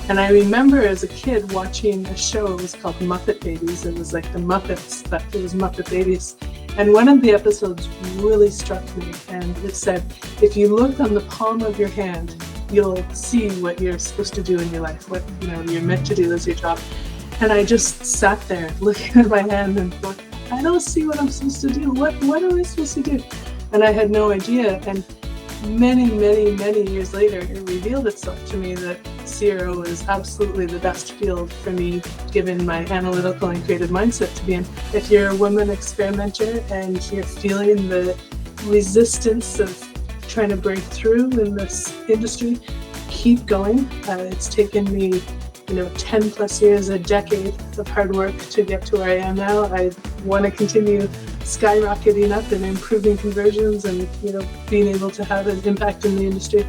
And I remember as a kid watching a show, it was called Muppet Babies. It was like the Muppets, but it was Muppet Babies. And one of the episodes really struck me, and it said, if you look on the palm of your hand, you'll see what you're supposed to do in your life, what you're meant to do as your job. And I just sat there looking at my hand and going, I don't see what I'm supposed to do. What am I supposed to do? And I had no idea. And many, many, many years later, it revealed itself to me that CRO is absolutely the best field for me, given my analytical and creative mindset to be in. If you're a woman experimenter and you're feeling the resistance of trying to break through in this industry, keep going. It's taken me 10 plus years, a decade of hard work to get to where I am now. I want to continue skyrocketing up and improving conversions and being able to have an impact in the industry.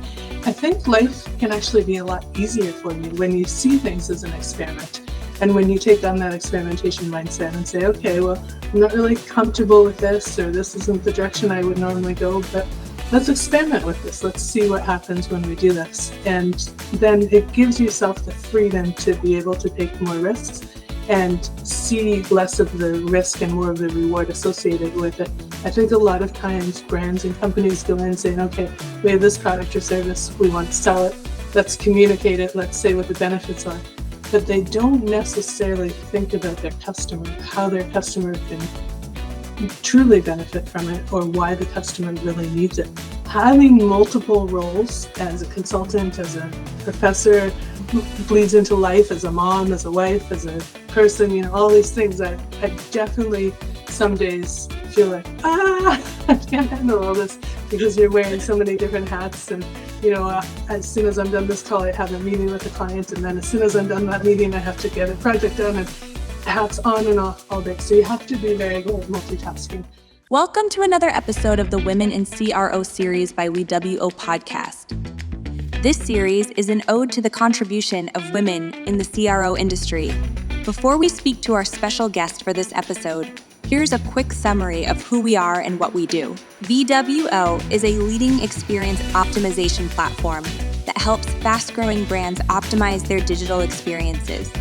I think life can actually be a lot easier for you when you see things as an experiment, and when you take on that experimentation mindset and say, okay, well, I'm not really comfortable with this, or this isn't the direction I would normally go, but let's experiment with this. Let's see what happens when we do this. And then it gives yourself the freedom to be able to take more risks and see less of the risk and more of the reward associated with it. I think a lot of times brands and companies go in saying, okay, we have this product or service, we want to sell it, let's communicate it, let's say what the benefits are. But they don't necessarily think about their customer, how their customer can truly benefit from it, or why the customer really needs it. Having multiple roles as a consultant, as a professor, bleeds into life as a mom, as a wife, as a person, all these things. I definitely some days feel like, I can't handle all this, because you're wearing so many different hats. And as soon as I'm done this call, I have a meeting with a client, and then as soon as I'm done that meeting, I have to get a project done, and hats on and off all day. So you have to be very good at multitasking. Welcome to another episode of the Women in CRO series by VWO Podcast. This series is an ode to the contribution of women in the CRO industry. Before we speak to our special guest for this episode, here's a quick summary of who we are and what we do. VWO is a leading experience optimization platform that helps fast-growing brands optimize their digital experiences.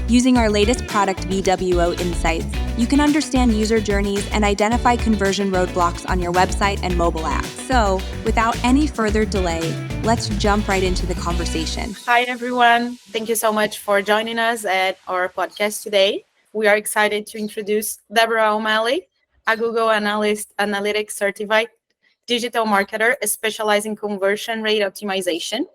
Using our latest product, VWO Insights, you can understand user journeys and identify conversion roadblocks on your website and mobile app. So, without any further delay, let's jump right into the conversation. Hi, everyone. Thank you so much for joining us at our podcast today. We are excited to introduce Deborah O'Malley, a Google Analytics certified digital marketer specializing in conversion rate optimization.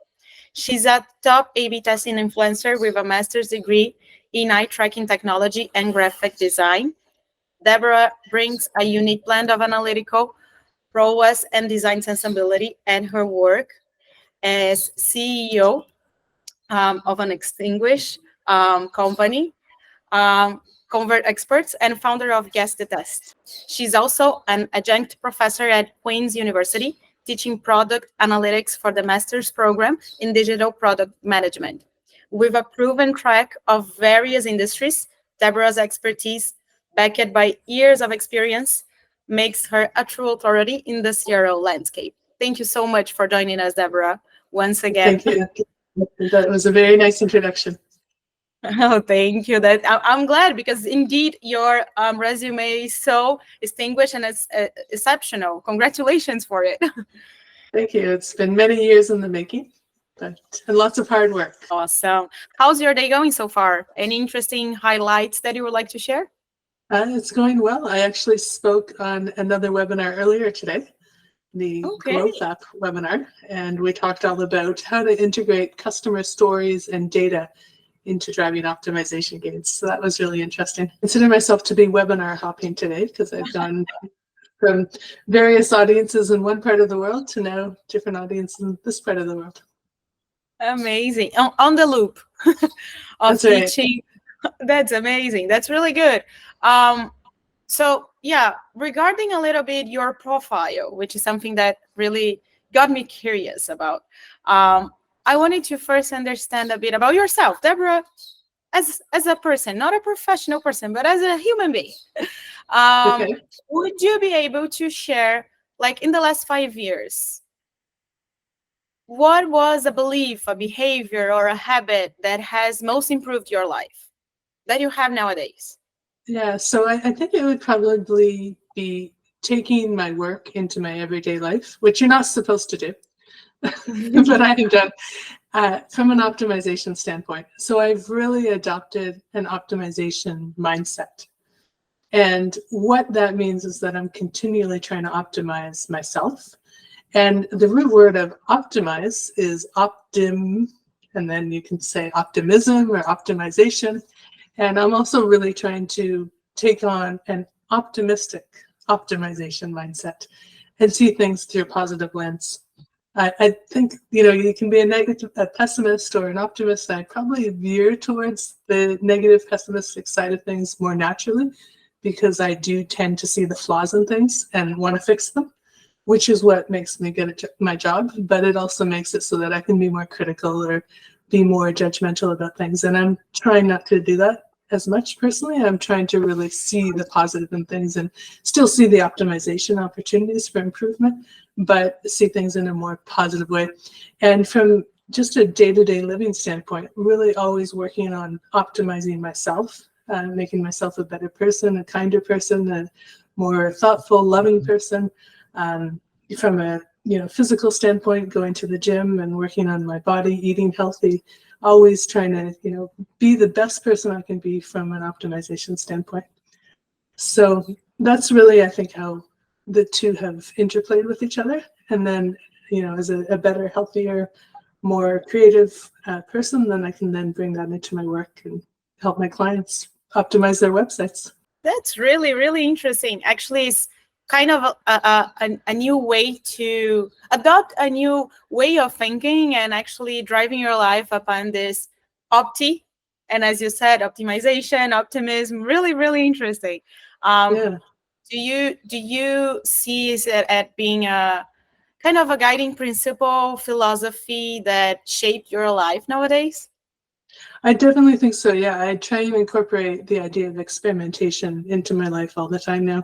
She's a top A/B testing influencer with a master's degree in eye tracking technology and graphic design. Deborah brings a unique blend of analytical prowess and design sensibility, and her work as CEO of an extinguished company, Convert Experts, and founder of Guess the Test. She's also an adjunct professor at Queen's University, teaching product analytics for the master's program in digital product management. With a proven track of various industries, Deborah's expertise, backed by years of experience, makes her a true authority in the CRO landscape. Thank you so much for joining us, Deborah, once again. Thank you. That was a very nice introduction. Oh, thank you. I'm glad, because indeed your resume is so distinguished and it's exceptional. Congratulations for it. Thank you. It's been many years in the making, and lots of hard work. Awesome. How's your day going so far? Any interesting highlights that you would like to share? It's going well. I actually spoke on another webinar earlier today, the Growth App webinar, and we talked all about how to integrate customer stories and data into driving optimization gains. So that was really interesting. I consider myself to be webinar hopping today, because I've gone from various audiences in one part of the world to now different audiences in this part of the world. Amazing. On the loop of That's teaching. Right. That's amazing. That's really good. So yeah, regarding a little bit your profile, which is something that really got me curious about. I wanted to first understand a bit about yourself, Deborah, as a person, not a professional person, but as a human being. Would you be able to share, like in the last 5 years, what was a belief, a behavior, or a habit that has most improved your life that you have nowadays? Yeah, so I think it would probably be taking my work into my everyday life, which you're not supposed to do, but I have done from an optimization standpoint. So I've really adopted an optimization mindset. And what that means is that I'm continually trying to optimize myself. And the root word of optimize is optim, and then you can say optimism or optimization. And I'm also really trying to take on an optimistic optimization mindset and see things through a positive lens. I think, you can be a pessimist or an optimist. I probably veer towards the negative pessimistic side of things more naturally, because I do tend to see the flaws in things and want to fix them, which is what makes me good at my job. But it also makes it so that I can be more critical or be more judgmental about things. And I'm trying not to do that as much personally. I'm trying to really see the positive in things and still see the optimization opportunities for improvement, but see things in a more positive way. And from just a day-to-day living standpoint, really always working on optimizing myself, making myself a better person, a kinder person, a more thoughtful, loving person. From a physical standpoint, going to the gym and working on my body, eating healthy, always trying to be the best person I can be from an optimization standpoint. So that's really, I think, how the two have interplayed with each other. And then as a better, healthier, more creative person, then I can then bring that into my work and help my clients optimize their websites. That's really, really interesting. Actually, it's kind of a new way to adopt a new way of thinking and actually driving your life upon this and as you said, optimization, optimism. Really, really interesting. Yeah. Do you see it at being a kind of a guiding principle, philosophy that shaped your life nowadays? I definitely think so. Yeah, I try to incorporate the idea of experimentation into my life all the time now.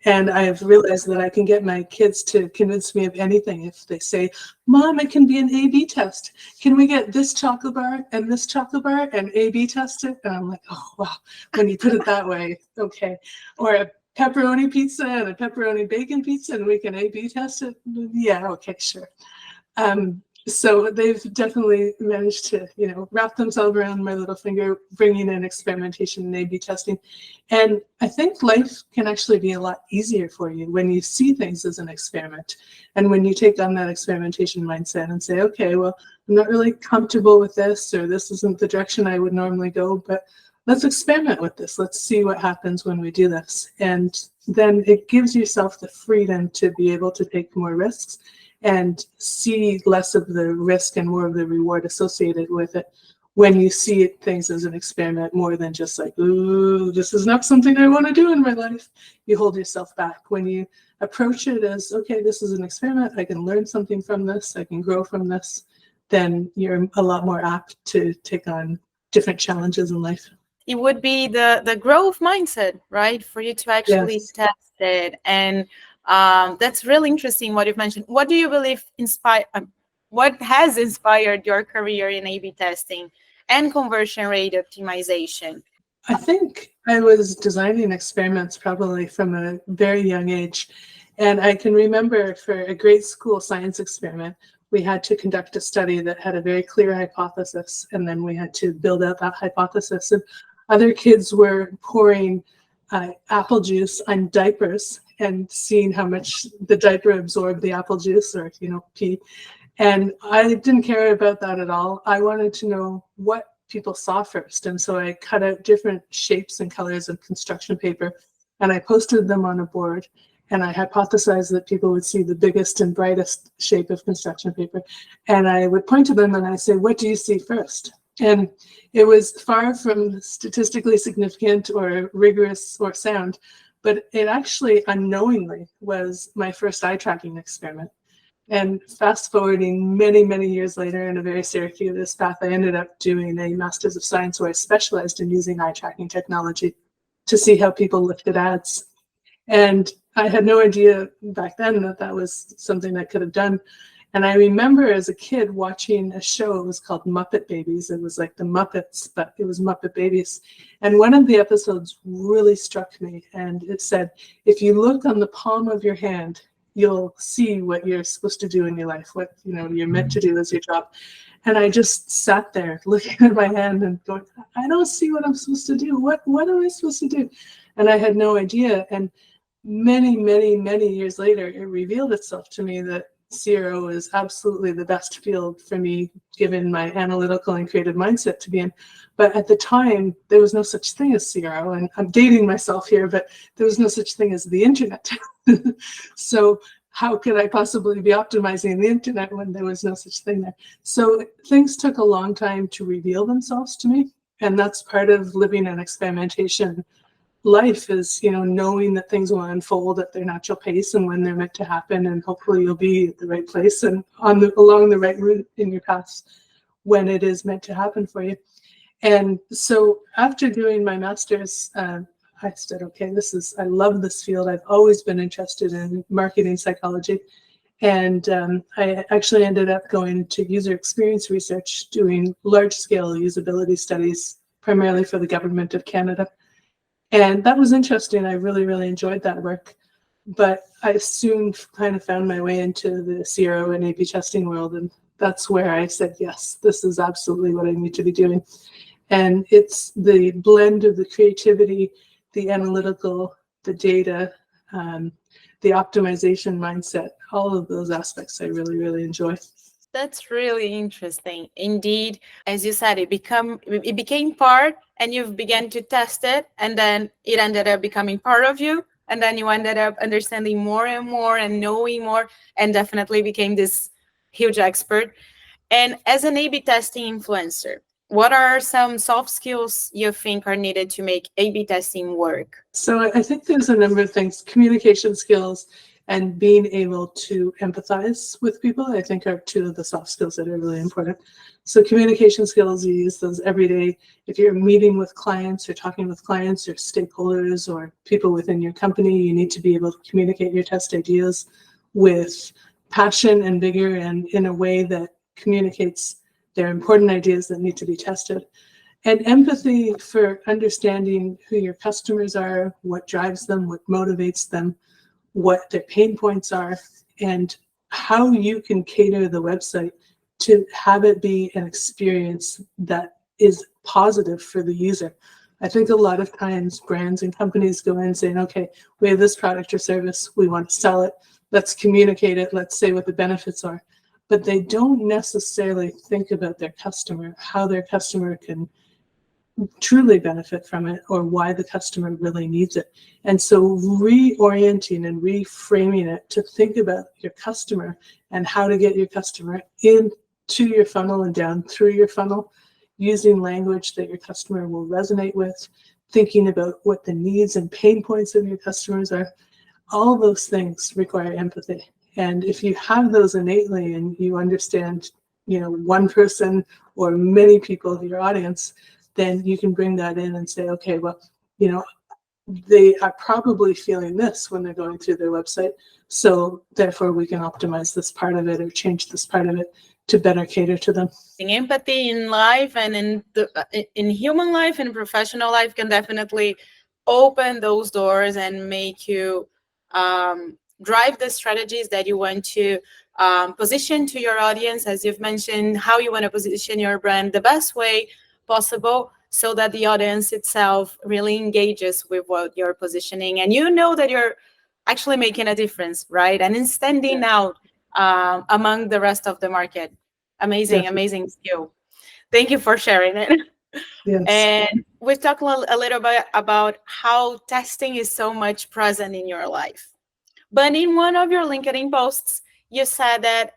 And I've realized that I can get my kids to convince me of anything. If they say, Mom, it can be an A/B test. Can we get this chocolate bar and this chocolate bar and A/B test it? And I'm like, oh, wow, when you put it that way, okay. Or a pepperoni pizza and a pepperoni bacon pizza, and we can A/B test it? Yeah, okay, sure. So they've definitely managed to, wrap themselves around my little finger, bringing in experimentation and A/B testing. And I think life can actually be a lot easier for you when you see things as an experiment. And when you take on that experimentation mindset and say, okay, well, I'm not really comfortable with this, or this isn't the direction I would normally go, but let's experiment with this. Let's see what happens when we do this. And then it gives yourself the freedom to be able to take more risks and see less of the risk and more of the reward associated with it when you see things as an experiment, more than just like, ooh, this is not something I want to do in my life. You hold yourself back. When you approach it as, okay, this is an experiment, I can learn something from this, I can grow from this, then you're a lot more apt to take on different challenges in life. It would be the growth mindset, right? For you to actually test it. And that's really interesting what you've mentioned. What do you believe what has inspired your career in A/B testing and conversion rate optimization? I think I was designing experiments probably from a very young age. And I can remember for a grade school science experiment, we had to conduct a study that had a very clear hypothesis, and then we had to build out that hypothesis. And other kids were pouring apple juice on diapers and seeing how much the diaper absorbed the apple juice, or pee. And I didn't care about that at all. I wanted to know what people saw first. And so I cut out different shapes and colors of construction paper, and I posted them on a board. And I hypothesized that people would see the biggest and brightest shape of construction paper. And I would point to them and I'd say, what do you see first? And it was far from statistically significant or rigorous or sound, but it actually unknowingly was my first eye tracking experiment. And fast forwarding many, many years later, in a very circuitous path, I ended up doing a Master's of Science where I specialized in using eye tracking technology to see how people looked at ads. And I had no idea back then that that was something I could have done. And I remember as a kid watching a show, it was called Muppet Babies. It was like the Muppets, but it was Muppet Babies. And one of the episodes really struck me. And it said, if you look on the palm of your hand, you'll see what you're supposed to do in your life, what you're meant to do as your job. And I just sat there looking at my hand and going, I don't see what I'm supposed to do. What am I supposed to do? And I had no idea. And many, many, many years later, it revealed itself to me that CRO is absolutely the best field for me, given my analytical and creative mindset to be in. But at the time, there was no such thing as CRO. And I'm dating myself here, but there was no such thing as the internet. So how could I possibly be optimizing the internet when there was no such thing there? So things took a long time to reveal themselves to me. And that's part of living an experimentation life, is knowing that things will unfold at their natural pace and when they're meant to happen, and hopefully you'll be at the right place and along the right route in your paths when it is meant to happen for you. And so after doing my master's, I said, okay, I love this field. I've always been interested in marketing psychology. And I actually ended up going to user experience research, doing large-scale usability studies, primarily for the government of Canada. And that was interesting. I really, really enjoyed that work. But I soon kind of found my way into the CRO and A/B testing world. And that's where I said, yes, this is absolutely what I need to be doing. And it's the blend of the creativity, the analytical, the data, the optimization mindset, all of those aspects I really, really enjoy. That's really interesting. Indeed, as you said, it became part, and you began to test it, and then it ended up becoming part of you, and then you ended up understanding more and more and knowing more, and definitely became this huge expert. And as an A/B testing influencer, what are some soft skills you think are needed to make A/B testing work? So I think there's a number of things. Communication skills and being able to empathize with people, I think, are two of the soft skills that are really important. So communication skills, you use those every day. If you're meeting with clients or talking with clients or stakeholders or people within your company, you need to be able to communicate your test ideas with passion and vigor, and in a way that communicates their important ideas that need to be tested. And empathy for understanding who your customers are, what drives them, what motivates them, what their pain points are, and how you can cater the website to have it be an experience that is positive for the user. I think a lot of times brands and companies go in saying, okay, we have this product or service, we want to sell it, let's communicate it, let's say what the benefits are. But they don't necessarily think about their customer, how their customer can truly benefit from it, or why the customer really needs it. And so reorienting and reframing it to think about your customer and how to get your customer into your funnel and down through your funnel, using language that your customer will resonate with, thinking about what the needs and pain points of your customers are, all those things require empathy. And if you have those innately and you understand, one person or many people of your audience, then you can bring that in and say, okay, well, they are probably feeling this when they're going through their website. So therefore we can optimize this part of it or change this part of it to better cater to them. Empathy in life and in human life and professional life can definitely open those doors and make you drive the strategies that you want to position to your audience, as you've mentioned, how you want to position your brand the best way possible, so that the audience itself really engages with what you're positioning, and that you're actually making a difference, right? And in standing out among the rest of the market. Amazing skill. Thank you for sharing it. Yes. And we've talked a little bit about how testing is so much present in your life. But in one of your LinkedIn posts, you said that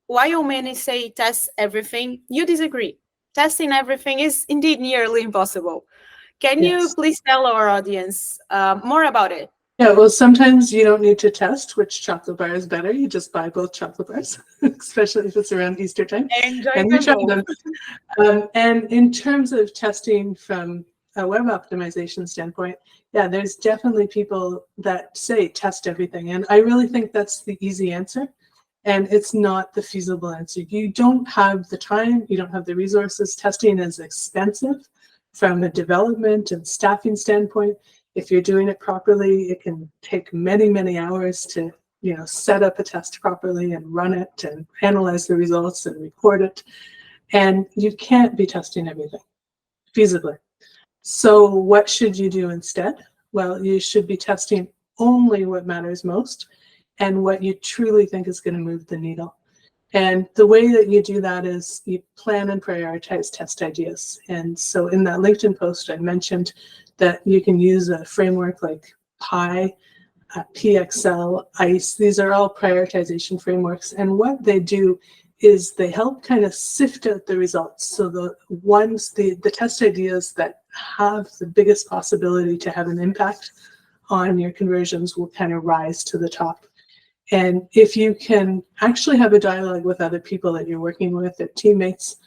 while many say test everything, you disagree. Testing everything is indeed nearly impossible. Can you please tell our audience more about it? Yeah, well, sometimes you don't need to test which chocolate bar is better. You just buy both chocolate bars, especially if it's around Easter time. And you try them. And in terms of testing from a web optimization standpoint, there's definitely people that say test everything. And I really think that's the easy answer. And it's not the feasible answer. You don't have the time, you don't have the resources. Testing is expensive from a development and staffing standpoint. If you're doing it properly, it can take many, many hours to set up a test properly and run it and analyze the results and record it. And you can't be testing everything feasibly. So what should you do instead? Well, you should be testing only what matters most and what you truly think is going to move the needle. And the way that you do that is you plan and prioritize test ideas. And so in that LinkedIn post, I mentioned that you can use a framework like PI, PXL, ICE. These are all prioritization frameworks. And what they do is they help kind of sift out the results. So the test ideas that have the biggest possibility to have an impact on your conversions will kind of rise to the top. And if you can actually have a dialogue with other people that you're working with, their teammates,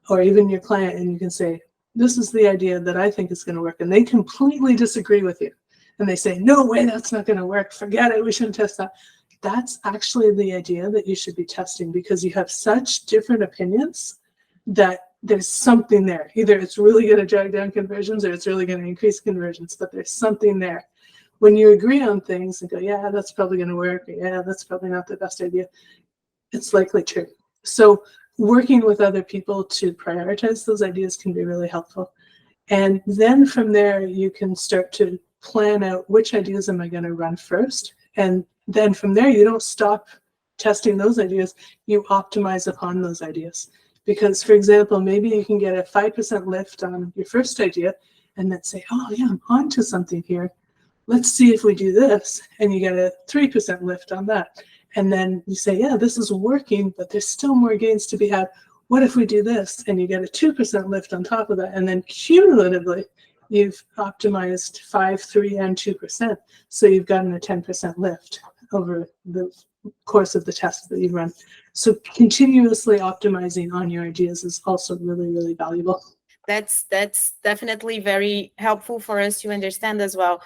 or even your client, and you can say, this is the idea that I think is going to work, and they completely disagree with you. And they say, no way, that's not going to work. Forget it. We shouldn't test that. That's actually the idea that you should be testing, because you have such different opinions that there's something there. Either it's really going to drag down conversions or it's really going to increase conversions, but there's something there. When you agree on things and go, yeah, that's probably going to work, or, yeah, that's probably not the best idea, it's likely true. So working with other people to prioritize those ideas can be really helpful. And then from there, you can start to plan out which ideas am I going to run first. And then from there, you don't stop testing those ideas, you optimize upon those ideas. Because, for example, maybe you can get a 5% lift on your first idea and then say, oh yeah, I'm onto something here. Let's see if we do this. And you get a 3% lift on that. And then you say, yeah, this is working, but there's still more gains to be had. What if we do this? And you get a 2% lift on top of that. And then cumulatively, you've optimized 5, 3, and 2%. So you've gotten a 10% lift over the course of the test that you run. So continuously optimizing on your ideas is also really, really valuable. That's definitely very helpful for us to understand as well.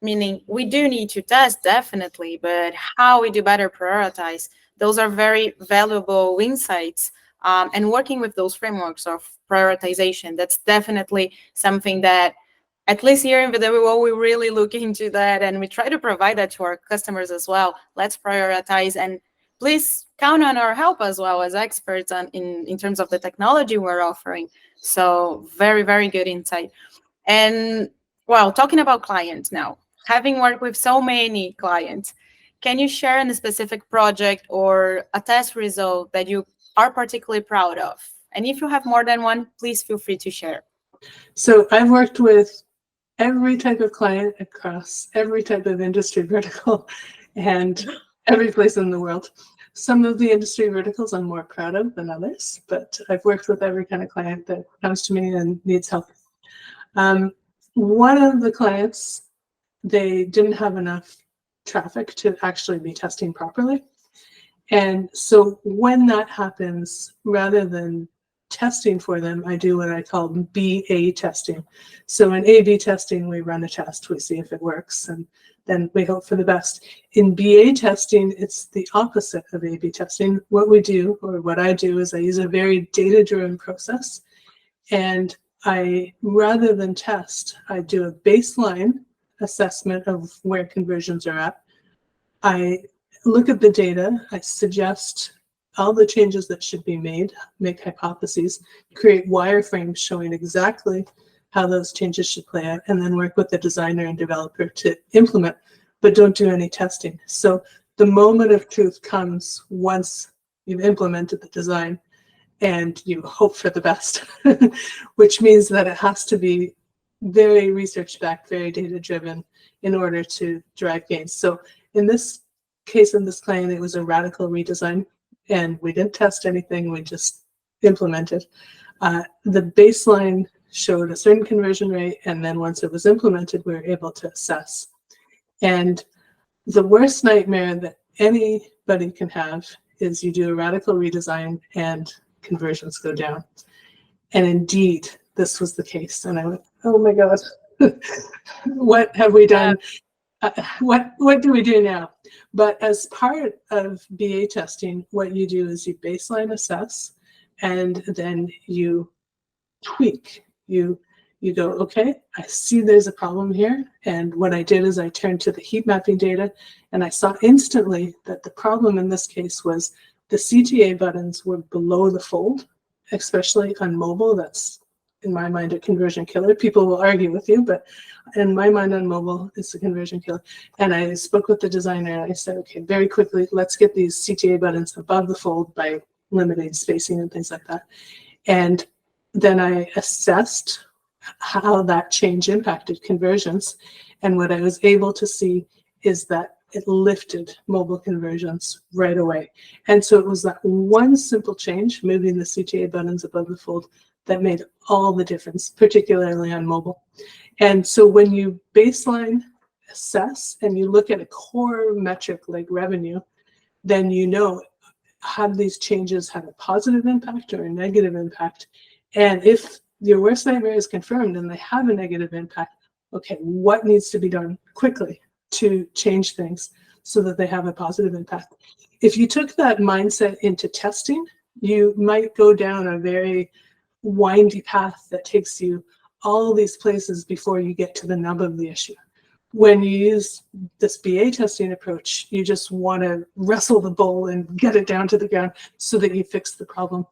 Meaning we do need to test, definitely, but how we do better prioritize, those are very valuable insights. And working with those frameworks of prioritization, that's definitely something that, at least here in VWO, we really look into that, and we try to provide that to our customers as well. Let's prioritize, and please count on our help as well as experts in terms of the technology we're offering. So very, very good insight. And well, talking about clients now, having worked with so many clients, can you share a specific project or a test result that you are particularly proud of? And if you have more than one, please feel free to share. So I've worked with every type of client across every type of industry vertical and every place in the world. Some of the industry verticals I'm more proud of than others, but I've worked with every kind of client that comes to me and needs help. One of the clients, they didn't have enough traffic to actually be testing properly. And so when that happens, rather than testing for them, I do what I call BA testing. So in A/B testing, we run a test, we see if it works, and then we hope for the best. In BA testing, it's the opposite of A/B testing. What we do, or what I do, is I use a very data-driven process. And rather than test, I do a baseline assessment of where conversions are at. I look at the data, I suggest all the changes that should be made, make hypotheses, create wireframes showing exactly how those changes should play out, and then work with the designer and developer to implement, but don't do any testing. So the moment of truth comes once you've implemented the design and you hope for the best, which means that it has to be very research-backed, very data-driven in order to drive gains. So in this case, in this client, it was a radical redesign, and we didn't test anything, we just implemented. The baseline showed a certain conversion rate, and then once it was implemented, we were able to assess. And the worst nightmare that anybody can have is you do a radical redesign and conversions go down. And indeed, this was the case. And I went, oh my God, what have we done? what do we do now? But as part of BA testing, what you do is you baseline assess, and then you tweak. You go, okay, I see there's a problem here. And what I did is I turned to the heat mapping data, and I saw instantly that the problem in this case was the CTA buttons were below the fold, especially on mobile. That's, in my mind, a conversion killer. People will argue with you, but in my mind on mobile, it's a conversion killer. And I spoke with the designer, and I said, okay, very quickly, let's get these CTA buttons above the fold by limiting spacing and things like that. And then I assessed how that change impacted conversions. And what I was able to see is that it lifted mobile conversions right away. And so it was that one simple change, moving the CTA buttons above the fold, that made all the difference, particularly on mobile. And so when you baseline assess and you look at a core metric like revenue, then you know, have these changes had a positive impact or a negative impact? And if your worst nightmare is confirmed and they have a negative impact, okay, what needs to be done quickly to change things so that they have a positive impact? If you took that mindset into testing, you might go down a very windy path that takes you all these places before you get to the nub of the issue. When you use this BA testing approach, you just want to wrestle the bull and get it down to the ground so that you fix the problem.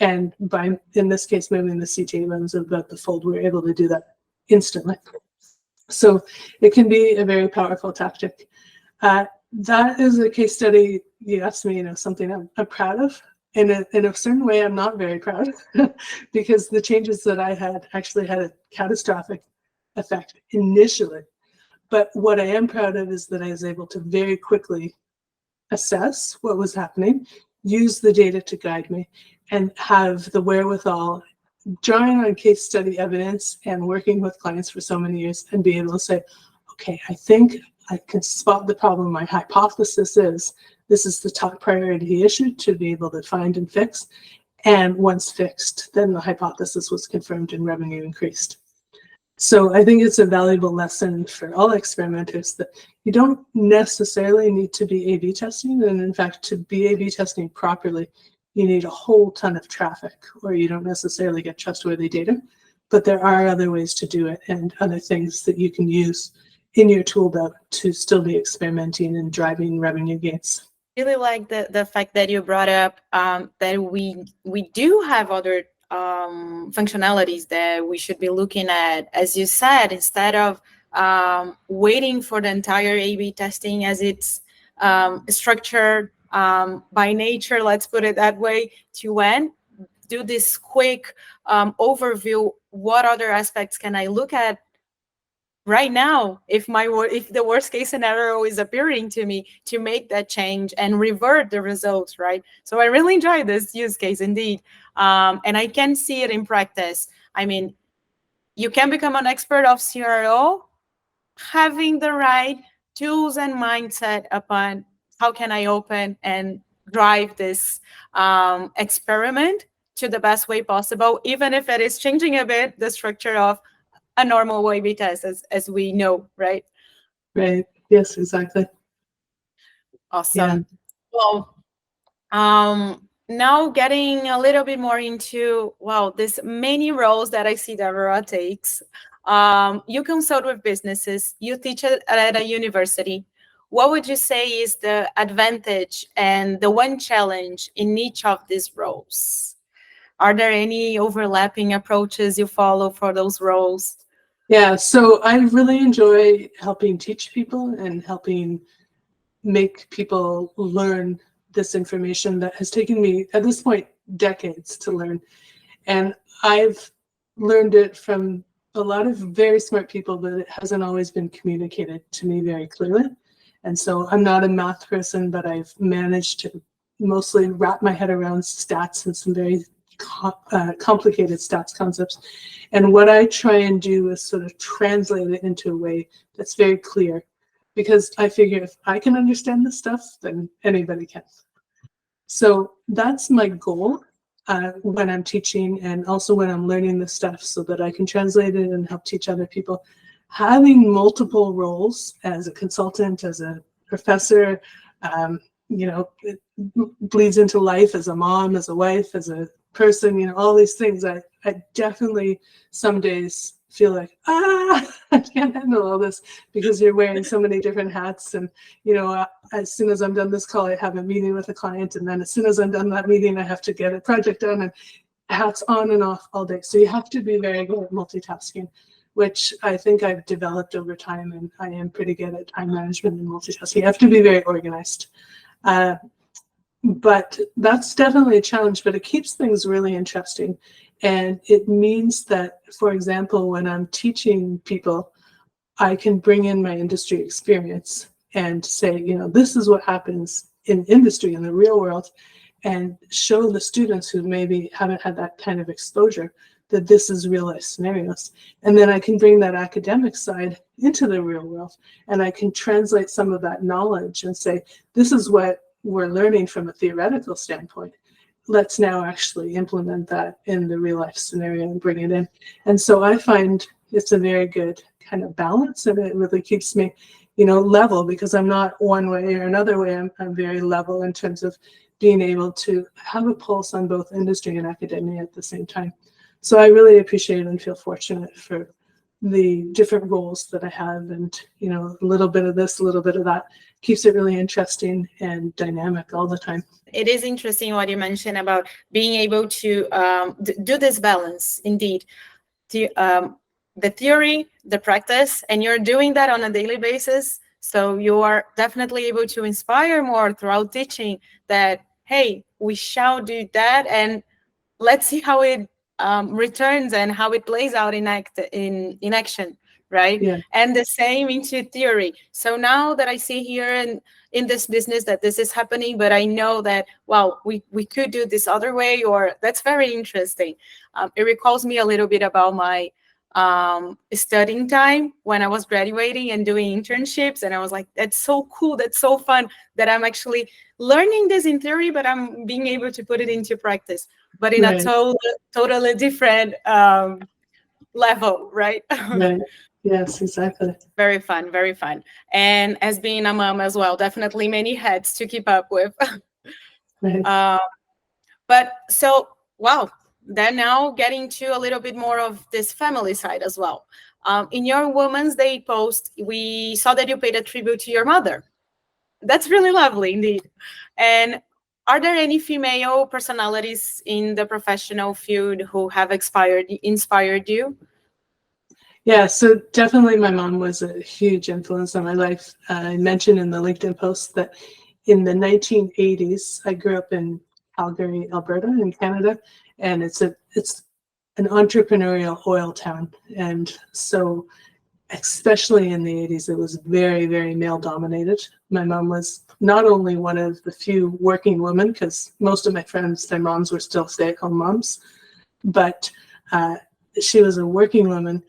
And by, in this case, moving the CTA buttons above the fold, we're able to do that instantly. So it can be a very powerful tactic. That is a case study. You asked me, something I'm proud of. In a certain way, I'm not very proud because the changes that I had actually had a catastrophic effect initially. But what I am proud of is that I was able to very quickly assess what was happening, use the data to guide me, and have the wherewithal, drawing on case study evidence and working with clients for so many years, and be able to say, okay, I think I can spot the problem. My hypothesis is this is the top priority issue to be able to find and fix. And once fixed, then the hypothesis was confirmed and revenue increased. So I think it's a valuable lesson for all experimenters that you don't necessarily need to be A/B testing. And in fact, to be A/B testing properly, you need a whole ton of traffic, or you don't necessarily get trustworthy data. But there are other ways to do it and other things that you can use in your tool belt to still be experimenting and driving revenue gains. Really like the fact that you brought up that we do have other functionalities that we should be looking at. As you said, instead of waiting for the entire A/B testing as it's structured by nature, let's put it that way, to end, do this quick overview. What other aspects can I look at right now if the worst case scenario is appearing to me, to make that change and revert the results, right? So I really enjoy this use case indeed. And I can see it in practice. I mean, you can become an expert of CRO having the right tools and mindset upon how can I open and drive this experiment to the best way possible, even if it is changing a bit the structure of a normal A/B test, as we know, right? Right. Yes, exactly. Awesome. Yeah. Well, now getting a little bit more into, this many roles that I see Deborah takes. You consult with businesses, you teach at a university. What would you say is the advantage and the one challenge in each of these roles? Are there any overlapping approaches you follow for those roles? Yeah, so I really enjoy helping teach people and helping make people learn this information that has taken me, at this point, decades to learn. And I've learned it from a lot of very smart people, but it hasn't always been communicated to me very clearly. And so I'm not a math person, but I've managed to mostly wrap my head around stats and some very complicated stats concepts. And what I try and do is sort of translate it into a way that's very clear, because I figure if I can understand this stuff, then anybody can. So that's my goal when I'm teaching, and also when I'm learning this stuff, so that I can translate it and help teach other people having multiple roles as a consultant, as a professor, it bleeds into life as a mom, as a wife, as a person, all these things. I definitely some days feel like, I can't handle all this, because you're wearing so many different hats. And, as soon as I'm done this call, I have a meeting with a client. And then as soon as I'm done that meeting, I have to get a project done, and hats on and off all day. So you have to be very good at multitasking, which I think I've developed over time. And I am pretty good at time management and multitasking. You have to be very organized. But that's definitely a challenge, but it keeps things really interesting. And it means that, for example, when I'm teaching people, I can bring in my industry experience and say, this is what happens in industry, in the real world, and show the students who maybe haven't had that kind of exposure that this is real life scenarios. And then I can bring that academic side into the real world, and I can translate some of that knowledge and say, this is what we're learning from a theoretical standpoint. Let's now actually implement that in the real life scenario and bring it in. And so I find it's a very good kind of balance, and it really keeps me, level, because I'm not one way or another way. I'm very level in terms of being able to have a pulse on both industry and academia at the same time. So I really appreciate and feel fortunate for the different roles that I have, and a little bit of this, a little bit of that, keeps it really interesting and dynamic all the time. It is interesting what you mentioned about being able to do this balance, indeed, the theory, the practice, and you're doing that on a daily basis. So you are definitely able to inspire more throughout teaching that, hey, we shall do that, and let's see how it returns and how it plays out in action, right? Yeah. And the same into theory. So now that I see here in this business that this is happening, but I know that, wow, we could do this other way, or that's very interesting. It recalls me a little bit about my studying time when I was graduating and doing internships, and I was like, that's so cool, that's so fun that I'm actually learning this in theory, but I'm being able to put it into practice, but in Right. a totally different level, right? Right. Yes, exactly. Very fun, very fun. And as being a mom as well, definitely many hats to keep up with. Right. But so, wow, then now getting to a little bit more of this family side as well. In your Women's Day post, we saw that you paid a tribute to your mother. That's really lovely indeed. And are there any female personalities in the professional field who have inspired you? Yeah, so definitely my mom was a huge influence on my life. I mentioned in the LinkedIn post that in the 1980s, I grew up in Calgary, Alberta, in Canada, and it's an entrepreneurial oil town. And so, especially in the 80s, it was very, very male dominated. My mom was not only one of the few working women, because most of my friends, their moms were still stay-at-home moms, but she was a working woman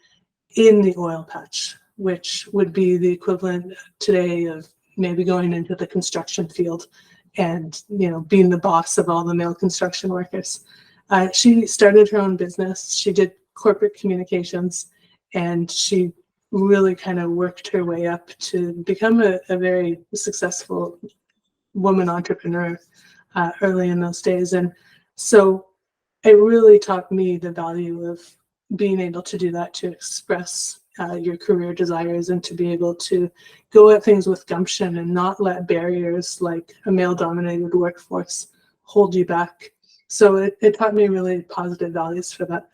in the oil patch, which would be the equivalent today of maybe going into the construction field and being the boss of all the male construction workers. She started her own business. She did corporate communications, and she really kind of worked her way up to become a very successful woman entrepreneur early in those days. And so it really taught me the value of being able to do that, to express your career desires, and to be able to go at things with gumption and not let barriers like a male-dominated workforce hold you back. So it taught me really positive values for that.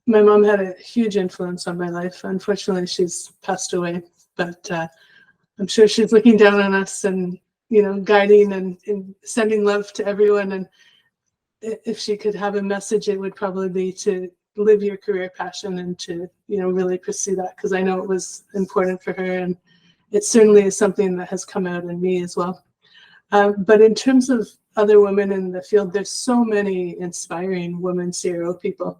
My mom had a huge influence on my life. Unfortunately, she's passed away, but I'm sure she's looking down on us and guiding and sending love to everyone. And if she could have a message, it would probably be to live your career passion and to really pursue that, because I know it was important for her, and it certainly is something that has come out in me as well. But in terms of other women in the field, there's so many inspiring women CRO people,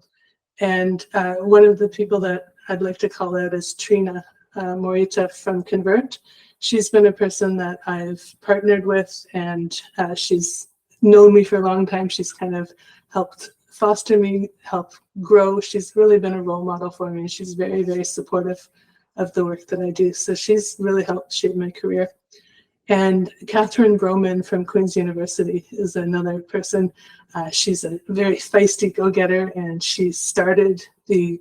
and one of the people that I'd like to call out is Trina Morita from Convert. She's been a person that I've partnered with, and she's known me for a long time. She's kind of helped foster me, help grow. She's really been a role model for me. She's very, very supportive of the work that I do. So she's really helped shape my career. And Catherine Broman from Queen's University is another person. She's a very feisty go-getter, and she started the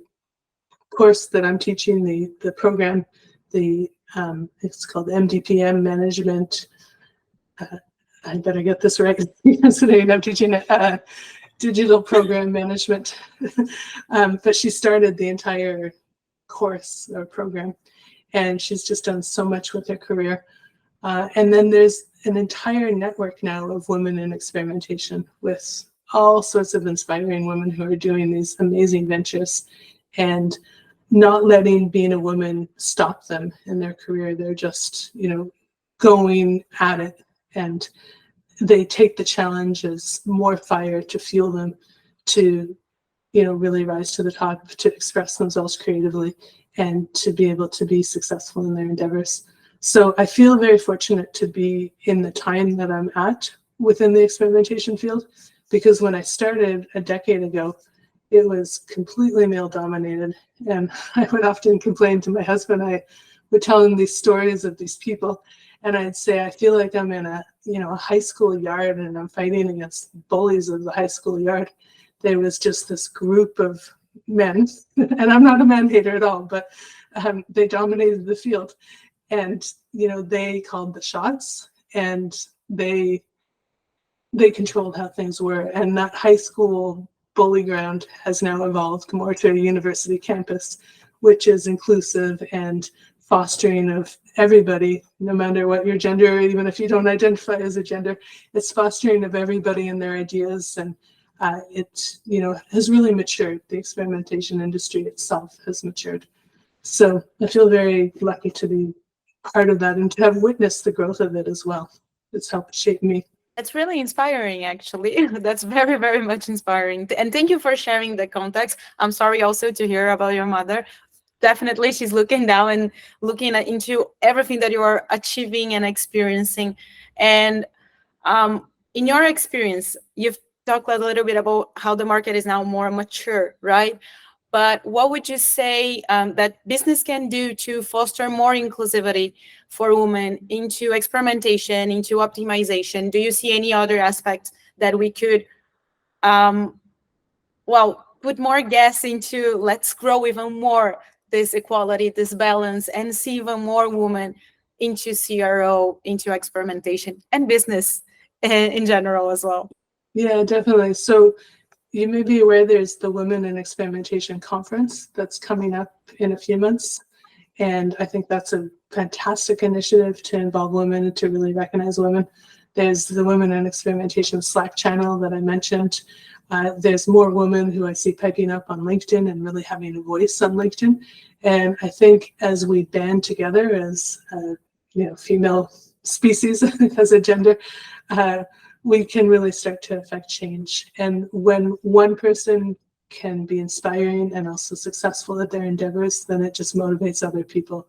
course that I'm teaching, the program, it's called MDPM Management. I better get this right because I'm teaching digital program management. But she started the entire course or program, and she's just done so much with her career. And then there's an entire network now of women in experimentation with all sorts of inspiring women who are doing these amazing ventures and not letting being a woman stop them in their career. They're just, going at it, and they take the challenge as more fire to fuel them to, really rise to the top, to express themselves creatively, and to be able to be successful in their endeavors. So I feel very fortunate to be in the time that I'm at within the experimentation field, because when I started a decade ago, it was completely male dominated. And I would often complain to my husband. I would tell him these stories of these people, and I'd say, I feel like I'm in a high school yard and I'm fighting against bullies of the high school yard. There was just this group of men, and I'm not a man hater at all, but they dominated the field. And, they called the shots, and they controlled how things were. And that high school bully ground has now evolved more to a university campus, which is inclusive and fostering of everybody, no matter what your gender, or even if you don't identify as a gender. It's fostering of everybody and their ideas. And it, has really matured. The experimentation industry itself has matured. So I feel very lucky to be part of that and to have witnessed the growth of it as well. It's helped shape me. It's really inspiring, actually. That's very, very much inspiring. And thank you for sharing the context. I'm sorry also to hear about your mother. Definitely, she's looking down and looking into everything that you are achieving and experiencing. And in your experience, you've talked a little bit about how the market is now more mature, right? But what would you say that business can do to foster more inclusivity for women into experimentation, into optimization? Do you see any other aspect that we could, put more gas into? Let's grow even more this equality, this balance, and see even more women into CRO, into experimentation, and business in general as well. Yeah, definitely. So you may be aware there's the Women in Experimentation Conference that's coming up in a few months. And I think that's a fantastic initiative to involve women and to really recognize women. There's the Women in Experimentation Slack channel that I mentioned. There's more women who I see piping up on LinkedIn and really having a voice on LinkedIn. And I think as we band together as, female species, as a gender, we can really start to affect change. And when one person can be inspiring and also successful at their endeavors, then it just motivates other people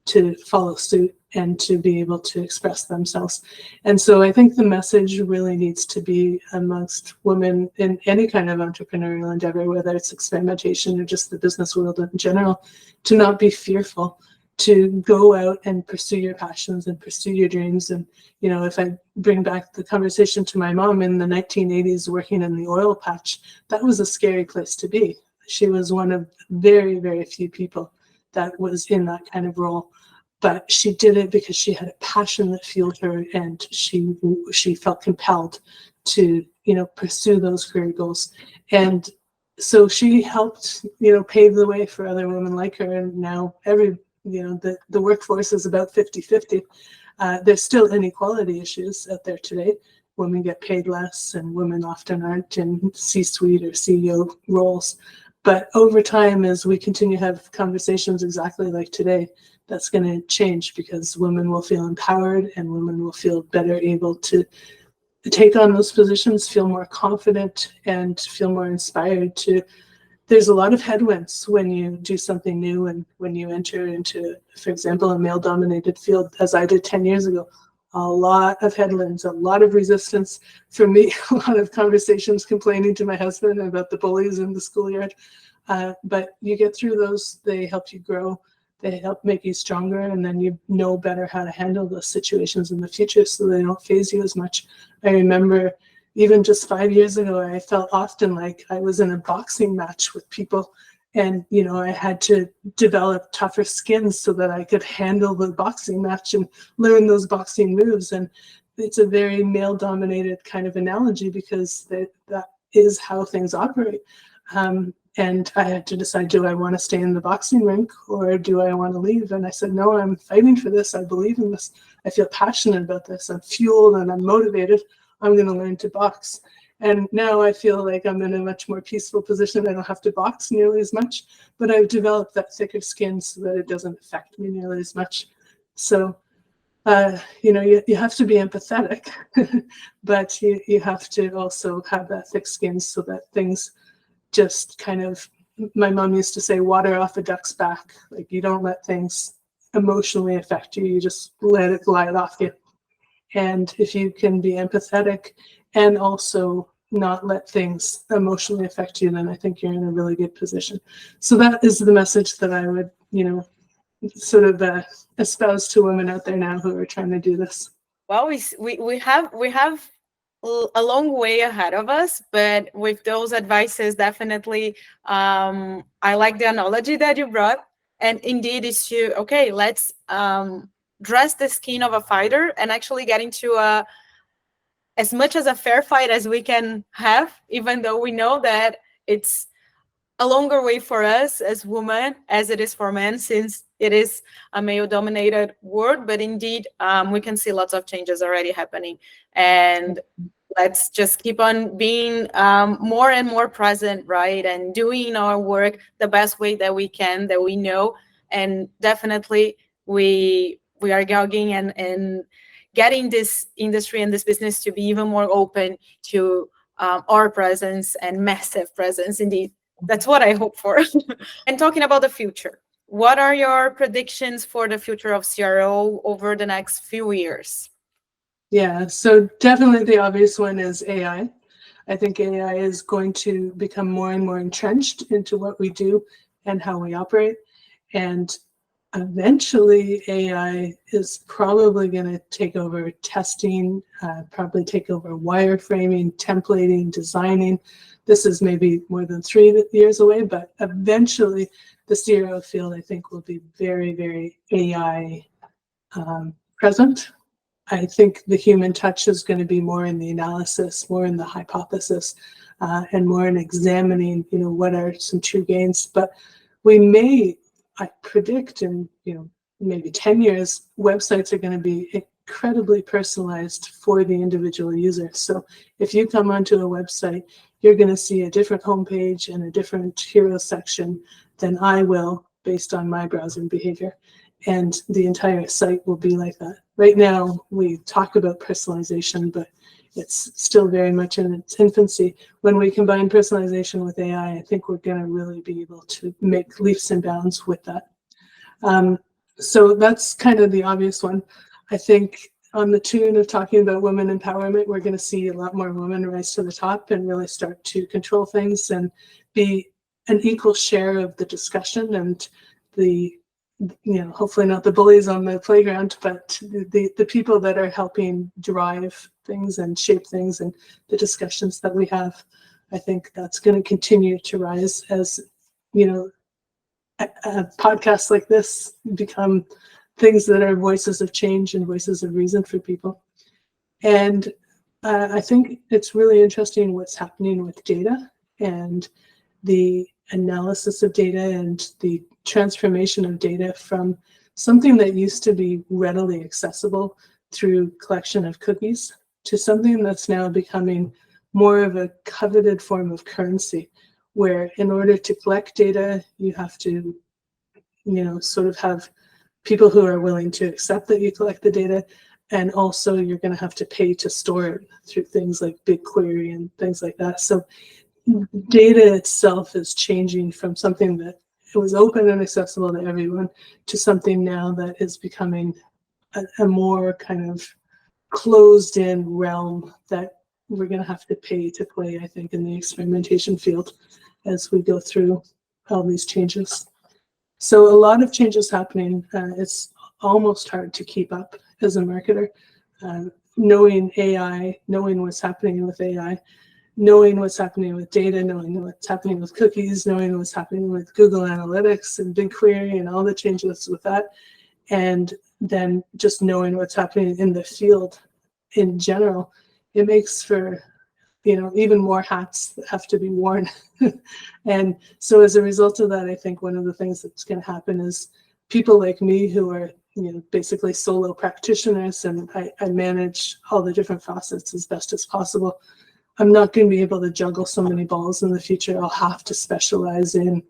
to follow suit and to be able to express themselves. And so I think the message really needs to be amongst women in any kind of entrepreneurial endeavor, whether it's experimentation or just the business world in general, to not be fearful, to go out and pursue your passions and pursue your dreams. And, if I bring back the conversation to my mom in the 1980s working in the oil patch, that was a scary place to be. She was one of very, very few people that was in that kind of role. But she did it because she had a passion that fueled her, and she felt compelled to, pursue those career goals. And so she helped, pave the way for other women like her. And now the workforce is about 50-50. There's still inequality issues out there today. Women get paid less, and women often aren't in C-suite or CEO roles. But over time, as we continue to have conversations exactly like today, that's going to change, because women will feel empowered and women will feel better able to take on those positions, feel more confident, and feel more inspired to. There's a lot of headwinds when you do something new and when you enter into, for example, a male-dominated field, as I did 10 years ago. a lot of headwinds, a lot of resistance from me, a lot of conversations complaining to my husband about the bullies in the schoolyard. But you get through those, they help you grow, they help make you stronger, and then you know better how to handle those situations in the future so they don't phase you as much. I remember even just 5 years ago, I felt often like I was in a boxing match with people, and I had to develop tougher skins so that I could handle the boxing match and learn those boxing moves. And it's a very male-dominated kind of analogy because that is how things operate. And I had to decide, do I want to stay in the boxing rink or do I want to leave? And I said, no, I'm fighting for this. I believe in this. I feel passionate about this. I'm fueled and I'm motivated. I'm going to learn to box. And now I feel like I'm in a much more peaceful position. I don't have to box nearly as much, but I've developed that thicker skin so that it doesn't affect me nearly as much. So, you have to be empathetic, but you have to also have that thick skin so that things just kind of, my mom used to say, water off a duck's back. Like, you don't let things emotionally affect you. You just let it glide off you. And if you can be empathetic and also not let things emotionally affect you, then I think you're in a really good position. So that is the message that I would, sort of espouse to women out there now who are trying to do this. Well, we have a long way ahead of us, but with those advices, definitely, I like the analogy that you brought. And indeed, it's to, okay, let's dress the skin of a fighter and actually get into as much as a fair fight as we can have, even though we know that it's a longer way for us as women as it is for men, since it is a male-dominated world. But indeed, we can see lots of changes already happening. And let's just keep on being more and more present, right? And doing our work the best way that we can, that we know. And definitely we are jogging and getting this industry and this business to be even more open to our presence and massive presence. Indeed, that's what I hope for. And talking about the future, what are your predictions for the future of CRO over the next few years? Yeah, so definitely the obvious one is AI. I think AI is going to become more and more entrenched into what we do and how we operate. And eventually AI is probably going to take over testing, probably take over wireframing, templating, designing. This is maybe more than 3 years away, but eventually the CRO field, I think, will be very, very AI present. I think the human touch is going to be more in the analysis, more in the hypothesis, and more in examining, what are some true gains. But we may, I predict in, maybe 10 years, websites are going to be incredibly personalized for the individual user. So if you come onto a website, you're going to see a different homepage and a different hero section than I will based on my browsing behavior. And the entire site will be like that. Right now, we talk about personalization, but it's still very much in its infancy. When we combine personalization with AI, I think we're going to really be able to make leaps and bounds with that. So that's kind of the obvious one. I think on the tune of talking about women empowerment, we're going to see a lot more women rise to the top and really start to control things and be an equal share of the discussion and the, hopefully not the bullies on the playground, but the people that are helping drive things and shape things and the discussions that we have. I think that's going to continue to rise as, podcasts like this become things that are voices of change and voices of reason for people. And I think it's really interesting what's happening with data and the analysis of data and the transformation of data from something that used to be readily accessible through collection of cookies to something that's now becoming more of a coveted form of currency, where in order to collect data, you have to, sort of have people who are willing to accept that you collect the data. And also you're going to have to pay to store it through things like BigQuery and things like that. So data itself is changing from something that it was open and accessible to everyone to something now that is becoming a more kind of closed-in realm that we're going to have to pay to play, I think, in the experimentation field as we go through all these changes. So a lot of changes happening. It's almost hard to keep up as a marketer, knowing AI, knowing what's happening with AI, knowing what's happening with data, knowing what's happening with cookies, knowing what's happening with Google Analytics and BigQuery and all the changes with that, and then just knowing what's happening in the field in general. It makes for, even more hats that have to be worn. And so as a result of that, I think one of the things that's going to happen is people like me who are, basically solo practitioners, and I manage all the different facets as best as possible. I'm not going to be able to juggle so many balls in the future. I'll have to specialize in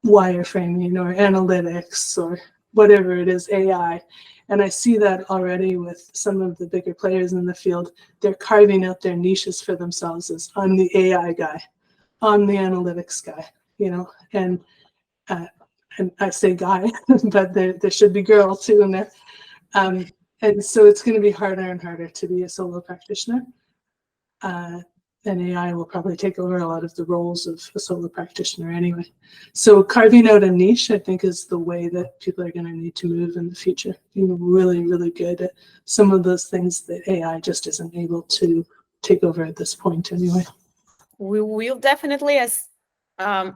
wireframing or analytics or whatever it is, AI. And I see that already with some of the bigger players in the field. They're carving out their niches for themselves as I'm the AI guy, I'm the analytics guy, and I say guy, but there should be girl too in there. And so it's going to be harder and harder to be a solo practitioner. And AI will probably take over a lot of the roles of a solo practitioner anyway. So carving out a niche, I think, is the way that people are going to need to move in the future. Being really, really good at some of those things that AI just isn't able to take over at this point anyway. We will definitely, as an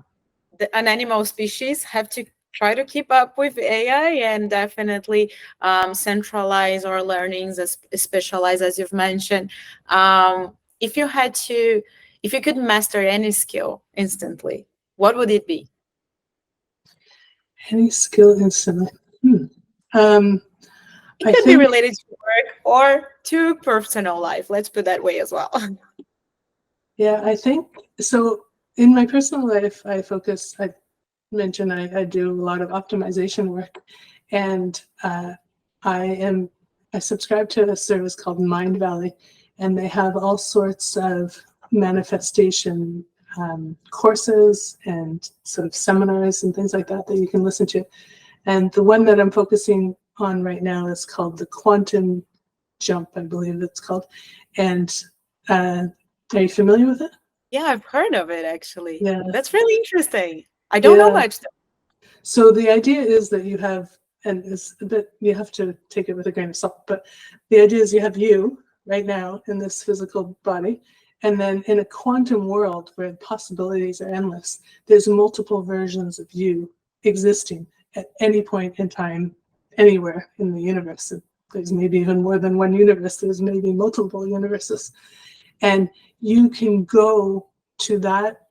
animal species, have to try to keep up with AI and definitely centralize our learnings, specialize, as you've mentioned. If you could master any skill instantly, what would it be? Any skill instantly? It could be related to work or to personal life. Let's put that way as well. Yeah, I think so. In my personal life, I mentioned I do a lot of optimization work, and I subscribe to a service called Mind Valley, and they have all sorts of manifestation courses and sort of seminars and things like that you can listen to. And the one that I'm focusing on right now is called the Quantum Jump, I believe it's called. And are you familiar with it? Yeah, I've heard of it, actually. Yeah. That's really interesting. I don't know much. So the idea is that you have, and it's a bit, you have to take it with a grain of salt, but the idea is you have you right now in this physical body, and then in a quantum world where the possibilities are endless, there's multiple versions of you existing at any point in time, anywhere in the universe. There's maybe even more than one universe. There's maybe multiple universes. And you can go to that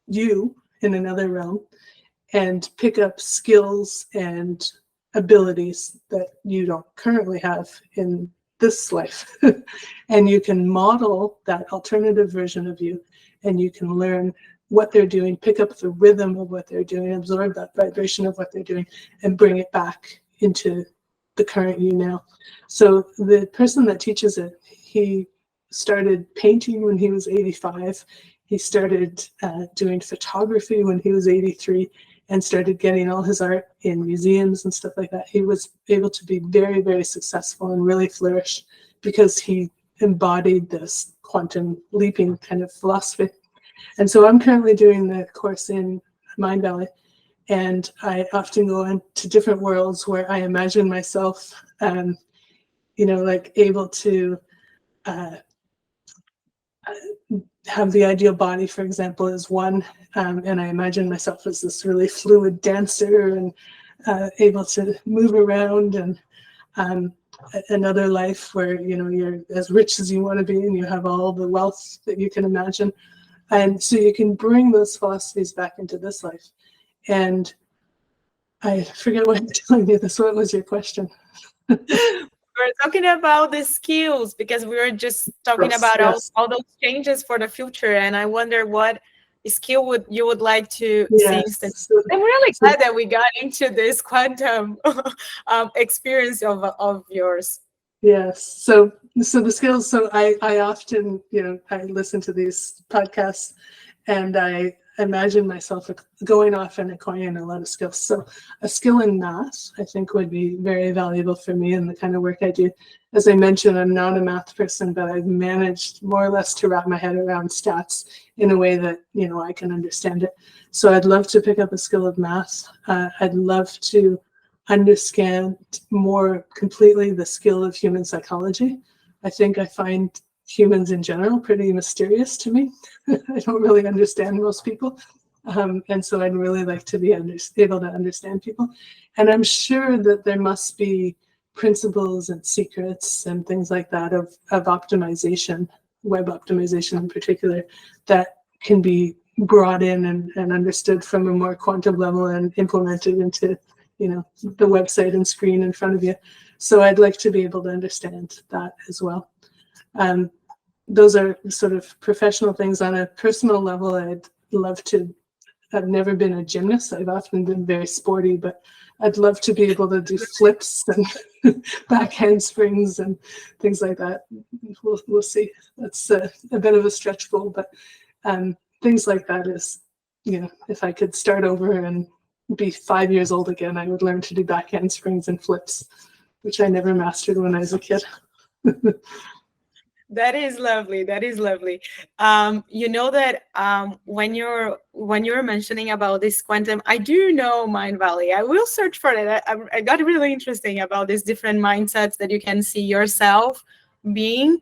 you in another realm and pick up skills and abilities that you don't currently have in this life. And you can model that alternative version of you, and you can learn what they're doing, pick up the rhythm of what they're doing, absorb that vibration of what they're doing, and bring it back into the current you now. So the person that teaches it, he started painting when he was 85. He started doing photography when he was 83, and started getting all his art in museums and stuff like that. He was able to be very, very successful and really flourish because he embodied this quantum leaping kind of philosophy. And so I'm currently doing the course in Mind Valley, and I often go into different worlds where I imagine myself, like able to have the ideal body, for example, is one, and I imagine myself as this really fluid dancer and able to move around, and another life where you're as rich as you want to be and you have all the wealth that you can imagine. And so you can bring those philosophies back into this life. And I forget what I'm telling you this. What was your question? We're talking about the skills because we were just talking about all those changes for the future, and I wonder what skill you would like to see. I'm really glad that we got into this quantum experience of yours. Yes. So the skills. So I often, I listen to these podcasts, and I imagine myself going off and acquiring a lot of skills. So a skill in math, I think, would be very valuable for me in the kind of work I do. As I mentioned, I'm not a math person, but I've managed more or less to wrap my head around stats in a way that, I can understand it. So I'd love to pick up a skill of math. I'd love to understand more completely the skill of human psychology. I think I find humans in general pretty mysterious to me. I don't really understand most people. And so I'd really like to be able to understand people. And I'm sure that there must be principles and secrets and things like that of optimization, web optimization in particular, that can be brought in and understood from a more quantum level and implemented into, the website and screen in front of you. So I'd like to be able to understand that as well. Those are sort of professional things. On a personal level, I'd love to. I've never been a gymnast. I've often been very sporty, but I'd love to be able to do flips and back handsprings and things like that. We'll see. That's a bit of a stretch goal, but things like that is, if I could start over and be 5 years old again, I would learn to do back handsprings and flips, which I never mastered when I was a kid. That is lovely. That is lovely. That when you're mentioning about this quantum, I do know Mind Valley. I will search for it. I got really interesting about these different mindsets that you can see yourself being,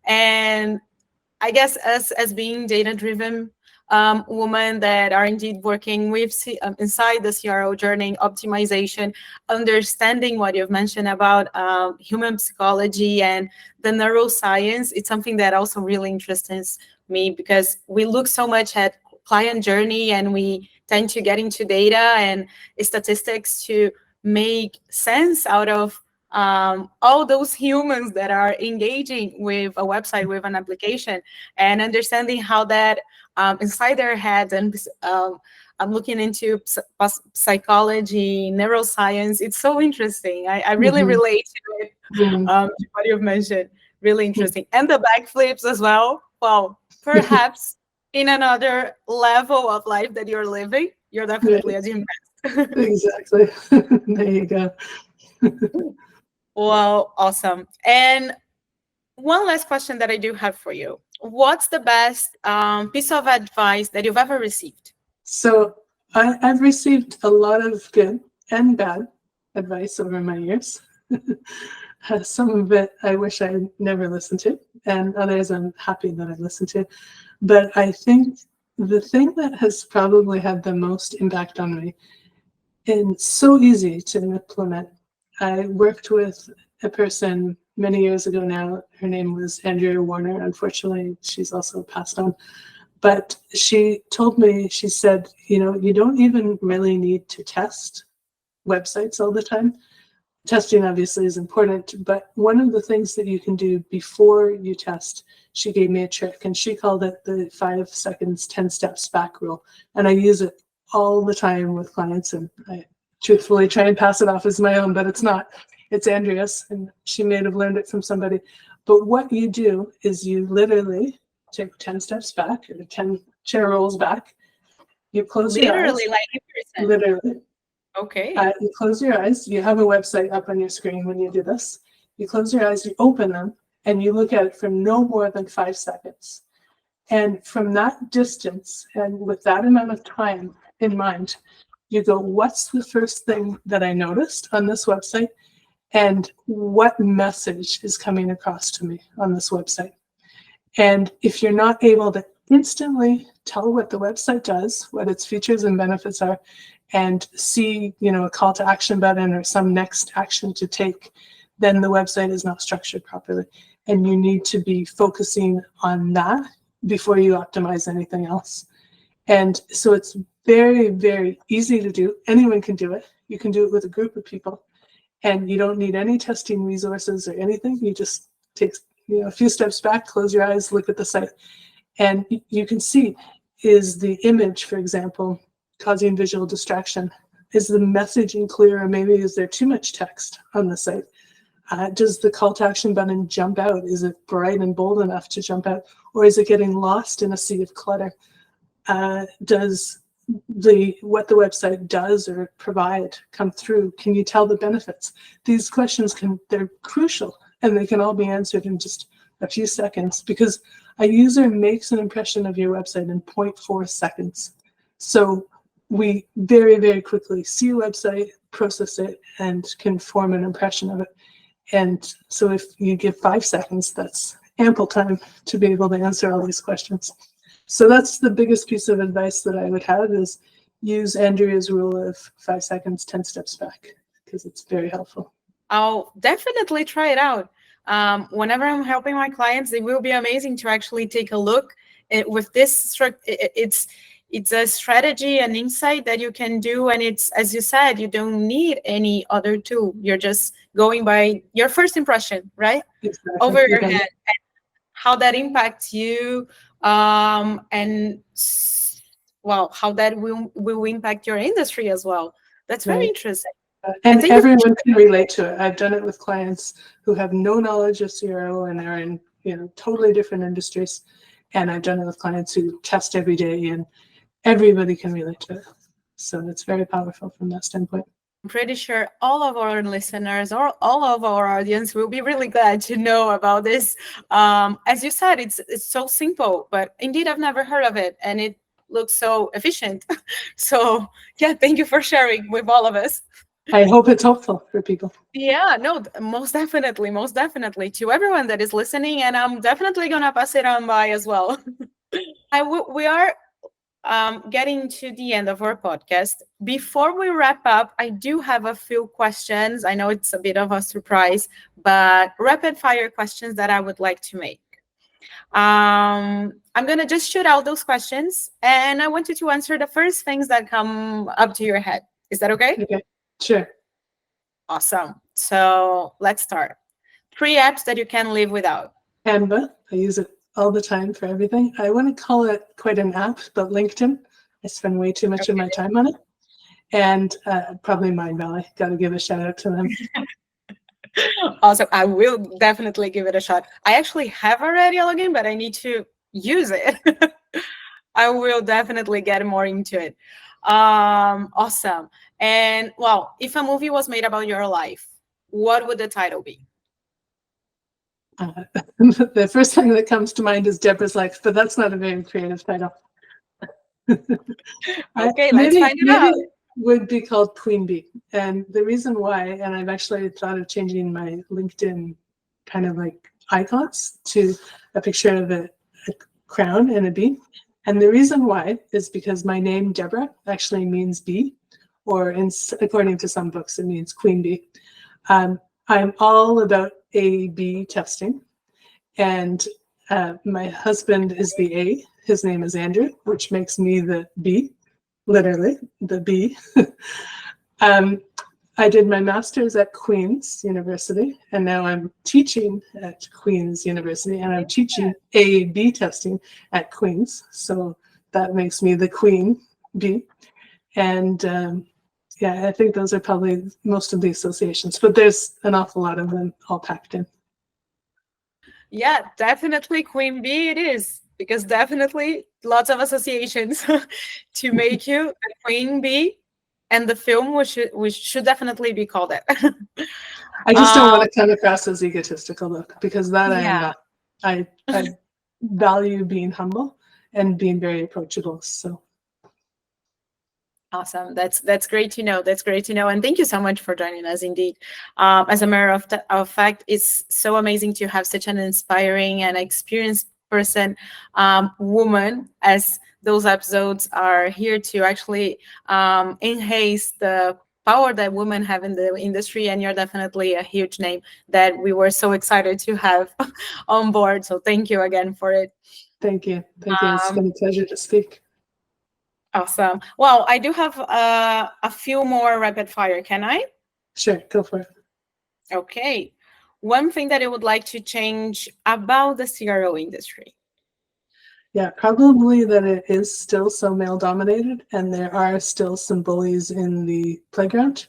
and I guess as being data-driven women that are indeed working with inside the CRO journey, optimization, understanding what you've mentioned about human psychology and the neuroscience. It's something that also really interests me, because we look so much at client journey and we tend to get into data and statistics to make sense out of all those humans that are engaging with a website, with an application, and understanding how that inside their heads. And I'm looking into psychology, neuroscience. It's so interesting. I really relate to it, to what you've mentioned. Really interesting. And the backflips as well. Well, perhaps in another level of life that you're living, you're definitely a gymnast. Exactly. There you go. Well, awesome. And one last question that I do have for you. What's the best piece of advice that you've ever received? So I've received a lot of good and bad advice over my years. Some of it I wish I never listened to, and others I'm happy that I listened to. But I think the thing that has probably had the most impact on me, and so easy to implement, I worked with a person many years ago now. Her name was Andrea Warner. Unfortunately, she's also passed on. But she told me, she said, you don't even really need to test websites all the time. Testing obviously is important, but one of the things that you can do before you test, she gave me a trick, and she called it the 5 seconds, 10 steps back rule. And I use it all the time with clients, and I truthfully try and pass it off as my own, but it's not. It's Andrea's, and she may have learned it from somebody. But what you do is you literally take 10 steps back, or 10 chair rolls back. You close your eyes. Literally, like in person. Literally. Okay. You close your eyes. You have a website up on your screen when you do this. You close your eyes, you open them, and you look at it for no more than 5 seconds. And from that distance, and with that amount of time in mind, you go, what's the first thing that I noticed on this website? And what message is coming across to me on this website? And if you're not able to instantly tell what the website does, what its features and benefits are, and see, a call to action button or some next action to take, then the website is not structured properly. And you need to be focusing on that before you optimize anything else. And so it's very, very easy to do. Anyone can do it. You can do it with a group of people. And you don't need any testing resources or anything. You just take a few steps back, close your eyes, look at the site. And you can see, is the image, for example, causing visual distraction? Is the messaging clear, or maybe is there too much text on the site? Does the call to action button jump out? Is it bright and bold enough to jump out? Or is it getting lost in a sea of clutter? Does what the website does or provide come through? Can you tell the benefits? These questions they're crucial, and they can all be answered in just a few seconds, because a user makes an impression of your website in 0.4 seconds. So we very, very quickly see a website, process it, and can form an impression of it. And so if you give 5 seconds, that's ample time to be able to answer all these questions. So that's the biggest piece of advice that I would have, is use Andrea's rule of 5 seconds, 10 steps back, because it's very helpful. I'll definitely try it out. Whenever I'm helping my clients, it will be amazing to actually take a look at, with this. It's a strategy and insight that you can do. And it's, as you said, you don't need any other tool. You're just going by your first impression, right? Exactly. Over your head, and how that impacts you. And well, how that will impact your industry as well. That's very interesting. And everyone can relate to it. I've done it with clients who have no knowledge of CRO and are in totally different industries. And I've done it with clients who test every day, and everybody can relate to it. So it's very powerful from that standpoint. I'm pretty sure all of our listeners or all of our audience will be really glad to know about this. As you said, it's so simple, but indeed I've never heard of it, and it looks so efficient. So yeah, thank you for sharing with all of us. I hope it's helpful for people. Yeah, no, most definitely to everyone that is listening, and I'm definitely gonna pass it on by as well. We are getting to the end of our podcast. Before we wrap up, I do have a few questions. I know it's a bit of a surprise, but rapid fire questions that I would like to make. I'm going to just shoot out those questions, and I want you to answer the first things that come up to your head. Is that okay? Okay, sure. Awesome. So let's start. 3 apps that you can live without. Canva, I use it all the time for everything. I wouldn't call it quite an app, but LinkedIn, I spend way too much of my time on it. And probably Mindvalley, got to give a shout out to them. Awesome. I will definitely give it a shot. I actually have already a login, but I need to use it. I will definitely get more into it. Awesome. And well, if a movie was made about your life, what would the title be? The first thing that comes to mind is Deborah's Life, but that's not a very creative title. Okay, let's find it out. Would be called Queen Bee. And the reason why, and I've actually thought of changing my LinkedIn kind of like icons to a picture of a crown and a bee. And the reason why is because my name, Deborah, actually means bee, or according to some books, it means queen bee. I'm all about A/B testing. And my husband is the A. His name is Andrew, which makes me the B, literally, the B. I did my master's at Queen's University, and now I'm teaching at Queen's University, and I'm teaching A/B testing at Queen's. So that makes me the Queen Bee. And yeah, I think those are probably most of the associations, but there's an awful lot of them all packed in. Yeah, definitely Queen Bee it is, because definitely lots of associations to make you a Queen Bee. And the film we should definitely be called it. I just don't want to come across as egotistical, though, because that I am not. I value being humble and being very approachable. So awesome. That's great to know. That's great to know. And thank you so much for joining us. Indeed, as a matter of fact, it's so amazing to have such an inspiring and experienced person, woman, as those episodes are here to actually enhance the power that women have in the industry. And you're definitely a huge name that we were so excited to have on board. So thank you again for it. Thank you. Thank you. It's been a pleasure to speak. Awesome. Well, I do have a few more rapid fire. Can I? Sure, go for it. Okay. One thing that I would like to change about the CRO industry. Yeah, probably that it is still so male-dominated, and there are still some bullies in the playground.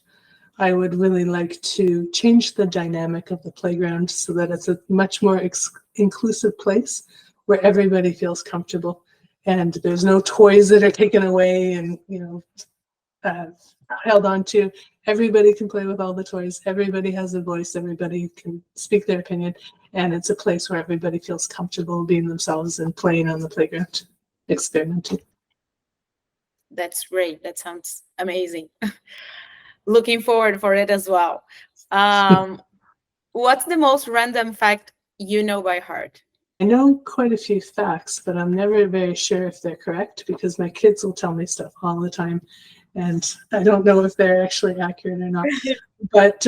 I would really like to change the dynamic of the playground so that it's a much more inclusive place where everybody feels comfortable. and there's no toys that are taken away and, held on to. Everybody can play with all the toys. Everybody has a voice. Everybody can speak their opinion. And it's a place where everybody feels comfortable being themselves and playing on the playground, experimenting. That's great. That sounds amazing. Looking forward for it as well. What's the most random fact you know by heart? I know quite a few facts, but I'm never very sure if they're correct because my kids will tell me stuff all the time, and I don't know if they're actually accurate or not. But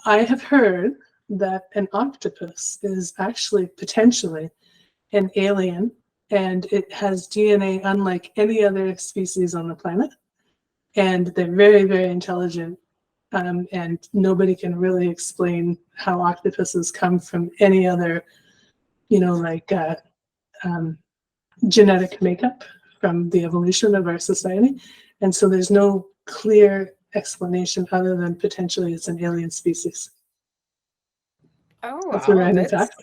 I have heard that an octopus is actually potentially an alien, and it has DNA unlike any other species on the planet. And they're very, very intelligent. And nobody can really explain how octopuses come from any other, genetic makeup from the evolution of our society. And so there's no clear explanation other than potentially it's an alien species. Oh, That's a random fact.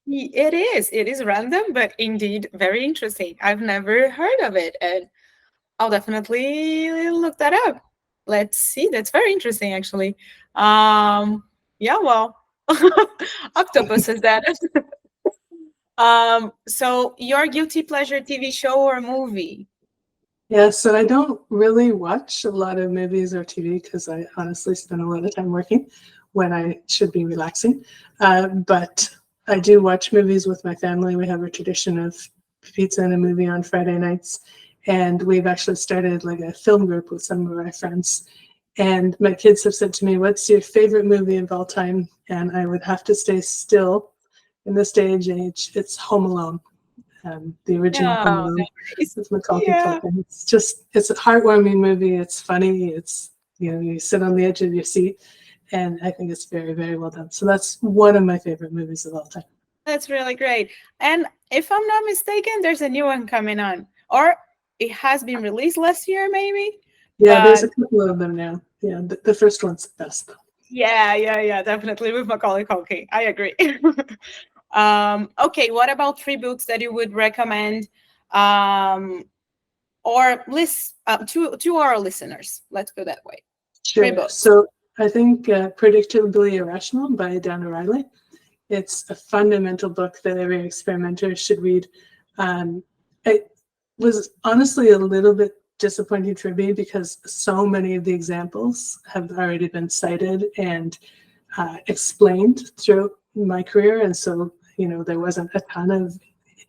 It is random, but indeed very interesting. I've never heard of it, and I'll definitely look that up. Let's see. That's very interesting, actually. Yeah, well, octopus is that. So your guilty pleasure TV show or movie? Yeah, so I don't really watch a lot of movies or TV because I honestly spend a lot of time working when I should be relaxing. But I do watch movies with my family. We have a tradition of pizza and a movie on Friday nights. And we've actually started like a film group with some of our friends. And my kids have said to me, "What's your favorite movie of all time?" And I would have to stay still in this day and age. It's Home Alone, the original Home Alone with Macaulay Culkin. It's a heartwarming movie. It's funny. It's, you sit on the edge of your seat. And I think it's very, very well done. So that's one of my favorite movies of all time. That's really great. And if I'm not mistaken, there's a new one coming on. Or it has been released last year, maybe? Yeah, there's a couple of them now. Yeah, the first one's the best. Yeah, definitely with Macaulay Culkin. I agree. Okay, what about 3 books that you would recommend or list to our listeners? Let's go that way. Sure. 3 books. So I think Predictably Irrational by Dana Riley. It's a fundamental book that every experimenter should read. It was honestly a little bit disappointing for me because so many of the examples have already been cited and explained throughout my career. And so, there wasn't a ton of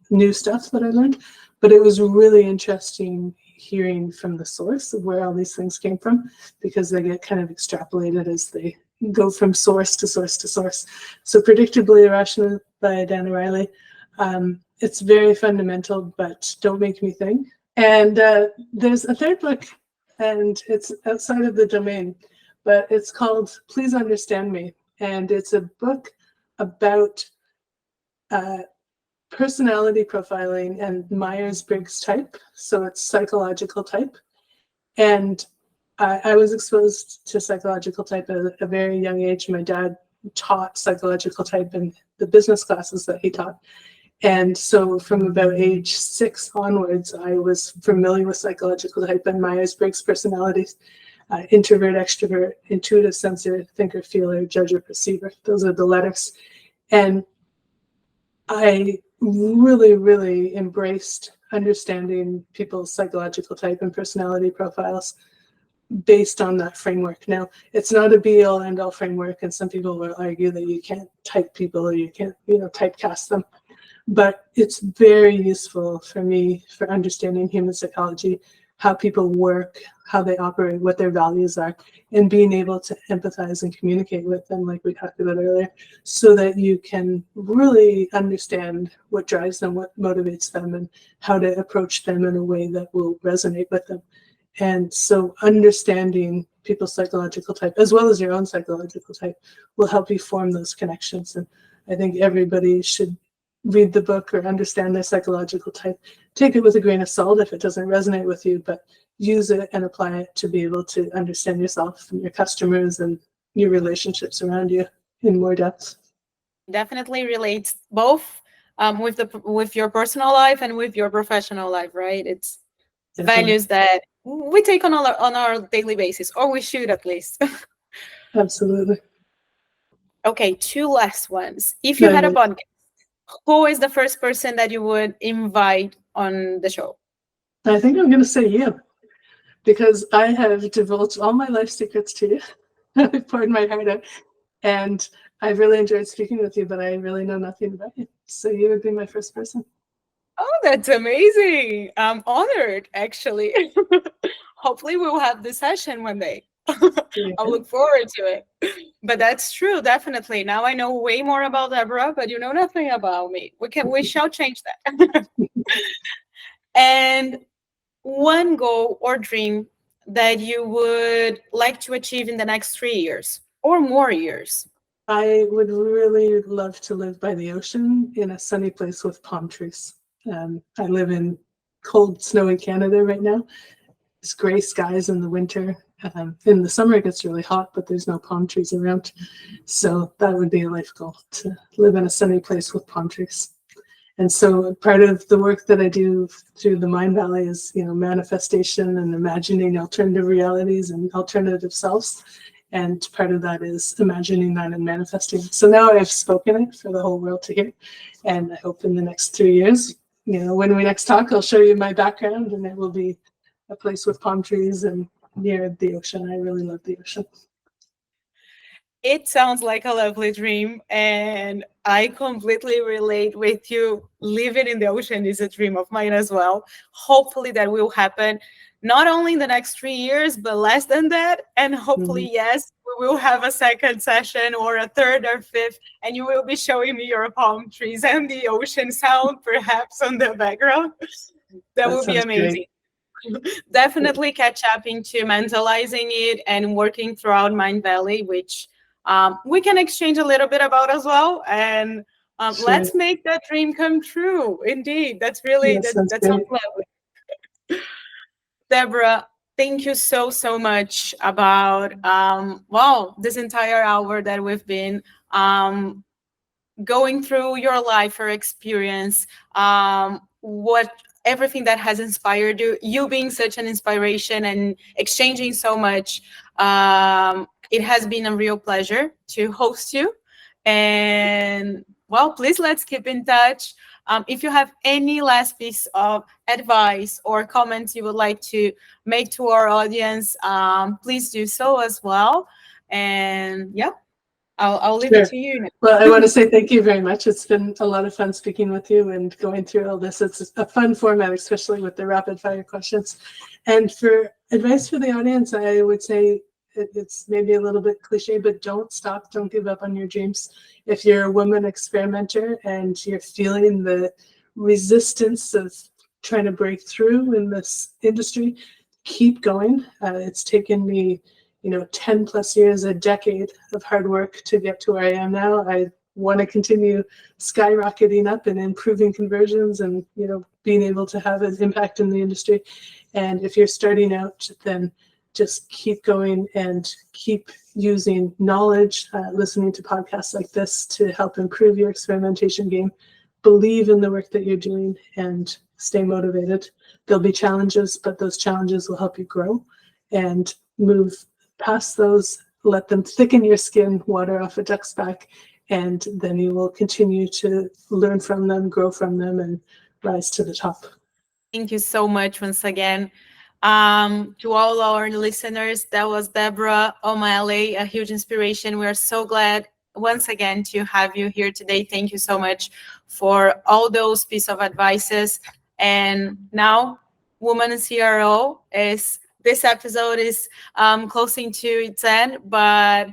new stuff that I learned, but it was really interesting hearing from the source of where all these things came from, because they get kind of extrapolated as they go from source to source to source. So Predictably Irrational by Dana Riley. It's very fundamental, but don't make me think. And there's a third book, and it's outside of the domain, but it's called Please Understand Me. And it's a book about personality profiling and Myers-Briggs type. So it's psychological type. And I was exposed to psychological type at a very young age. My dad taught psychological type in the business classes that he taught. And so from about age 6 onwards, I was familiar with psychological type and Myers-Briggs personalities. Introvert, extrovert, intuitive, sensor, thinker, feeler, judger, perceiver. Those are the letters. And I really, really embraced understanding people's psychological type and personality profiles based on that framework. Now, it's not a be-all, end-all framework, and some people will argue that you can't type people or you can't, typecast them. But it's very useful for me for understanding human psychology, how people work, how they operate, what their values are, and being able to empathize and communicate with them, like we talked about earlier, so that you can really understand what drives them, what motivates them, and how to approach them in a way that will resonate with them. And so understanding people's psychological type, as well as your own psychological type, will help you form those connections. And I think everybody should read the book or understand their psychological type. Take it with a grain of salt if it doesn't resonate with you, but use it and apply it to be able to understand yourself and your customers and your relationships around you in more depth. Definitely relates both with your personal life and with your professional life, right? It's Definitely. values that we take on our daily basis, or we should at least. Absolutely. Okay, two last ones. If you had a podcast, who is the first person that you would invite on the show? I think I'm going to say you, because I have divulged all my life secrets to you. I've poured my heart out, and I've really enjoyed speaking with you, but I really know nothing about you. So you would be my first person. Oh, that's amazing. I'm honored, actually. Hopefully we'll have this session one day. I'll look forward to it. But that's true, definitely. Now I know way more about Deborah, but you know nothing about me. We shall change that. And one goal or dream that you would like to achieve in the next 3 years or more years? I would really love to live by the ocean in a sunny place with palm trees. I live in cold, snowy Canada right now. It's gray skies in the winter. In the summer, it gets really hot, but there's no palm trees around. So that would be a life goal, to live in a sunny place with palm trees. And so part of the work that I do through the Mind Valley is, manifestation and imagining alternative realities and alternative selves. And part of that is imagining that and manifesting. So now I've spoken it for the whole world to hear. And I hope in the next 3 years, when we next talk, I'll show you my background, and it will be a place with palm trees and near the ocean. I really love the ocean. It sounds like a lovely dream, and I completely relate with you. Living in the ocean is a dream of mine as well. Hopefully that will happen, not only in the next 3 years, but less than that. And hopefully, yes, we will have a second session or a third or fifth, and you will be showing me your palm trees and the ocean sound perhaps on the background. That would be amazing. Definitely catch up into mentalizing it and working throughout Mind Valley, which we can exchange a little bit about as well. And let's make that dream come true. Indeed, that's really, that sounds lovely. Deborah, thank you so much about, this entire hour that we've been going through your life or experience, everything that has inspired you being such an inspiration and exchanging so much. It has been a real pleasure to host you. And please, let's keep in touch. If you have any last piece of advice or comments you would like to make to our audience, please do so as well. And I'll leave it to you now. Well, I want to say thank you very much. It's been a lot of fun speaking with you and going through all this. It's a fun format, especially with the rapid fire questions. And for advice for the audience, I would say it's maybe a little bit cliche, but don't stop. Don't give up on your dreams. If you're a woman experimenter and you're feeling the resistance of trying to break through in this industry, keep going. It's taken me 10 plus years, a decade of hard work to get to where I am now. I want to continue skyrocketing up and improving conversions and, being able to have an impact in the industry. And if you're starting out, then just keep going and keep using knowledge, listening to podcasts like this to help improve your experimentation game. Believe in the work that you're doing and stay motivated. There'll be challenges, but those challenges will help you grow and move past those. Let them thicken your skin, water off a duck's back, and then you will continue to learn from them, grow from them, and rise to the top. Thank you so much once again. To all our listeners, that was Deborah O'Malley, a huge inspiration. We are so glad once again to have you here today. Thank you so much for all those pieces of advices. And now, Women in CRO this episode is closing to its end, but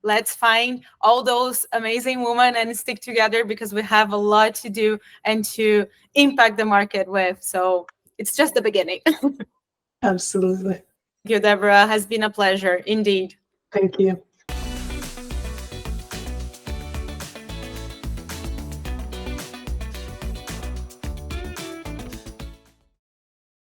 let's find all those amazing women and stick together, because we have a lot to do and to impact the market with. So it's just the beginning. Absolutely. Thank you, Deborah. Has been a pleasure indeed. Thank you.